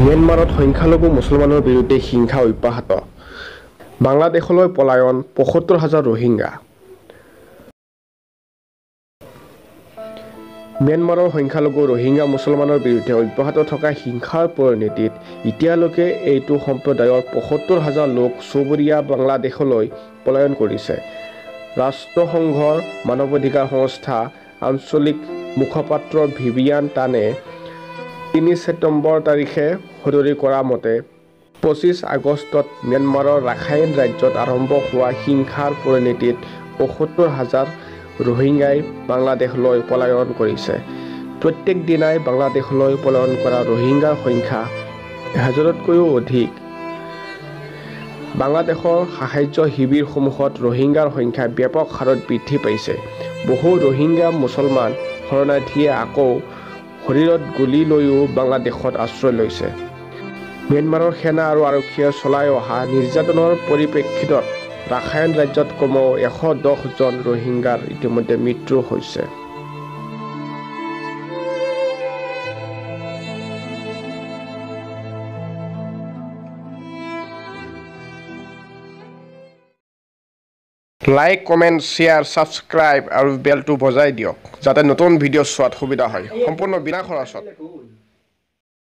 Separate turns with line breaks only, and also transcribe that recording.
म्यानमारत সংখ্যালঘু মুছলমানৰ বিৰুদ্ধে হিংসা অব্যাহত বাংলাদেশলৈ পলায়ন ৭৫,০০০ ৰোহিংগা म्यानमाৰৰ সংখ্যালঘু ৰোহিংগা মুছলমানৰ বিৰুদ্ধে অব্যাহত থকা হিংসাৰ পৰিণতিত এতিয়ালৈকে এইটো সম্প্ৰদায়ৰ ৭৫,০০০ লোক চুবুৰীয়া বাংলাদেশলৈ পলায়ন কৰিছে ৰাষ্ট্ৰসংঘৰ মানৱ অধিকাৰ সংস্থা আঞ্চলিক মুখপাত্ৰ ভিভিয়ান টানে ৩ ছেপ্টেম্বৰ তাৰিখে সদৰি কৰা মতে ২৫ আগষ্টত म्यानमाৰৰ ৰাখাইন ৰাজ্যত আৰম্ভ হোৱা হিংসাৰ পৰিণতিত ৭৫,০০০ ৰোহিংগাই বাংলাদেশলৈ পলায়ন কৰিছে প্ৰত্যেক দিনাই বাংলাদেশলৈ পলায়ন কৰা ৰোহিংগাৰ সংখ্যা ১,০০০তকৈও অধিক বাংলাদেশৰ সাহায্য শিবিৰসমূহত ৰোহিংগাৰ সংখ্যা ব্যাপক হাৰত বৃদ্ধি পাইছে বহু ৰোহিংগা মুছলমান শৰণাৰ্থীয়ে আকৌ শৰীৰত গুলী লৈও বাংলাদেশত আশ্ৰয় লৈছে म्यानमाৰৰ সেনা আৰু আৰক্ষীয়ে চলাই অহা নিৰ্যাতনৰ পৰিপ্ৰেক্ষিতত ৰাখাইন ৰাজ্যত কমেও ১১০ জন ৰোহিংগাৰ ইতিমধ্যে মৃত্যু হৈছে লাইক কমেন্ট শেয়াৰ সাবস্ক্ৰাইব আৰু বেলটো বজাই দিয়ক যাতে নতুন ভিডিঅ' চোৱাত সুবিধা হয় সম্পূৰ্ণ বিনা খৰচত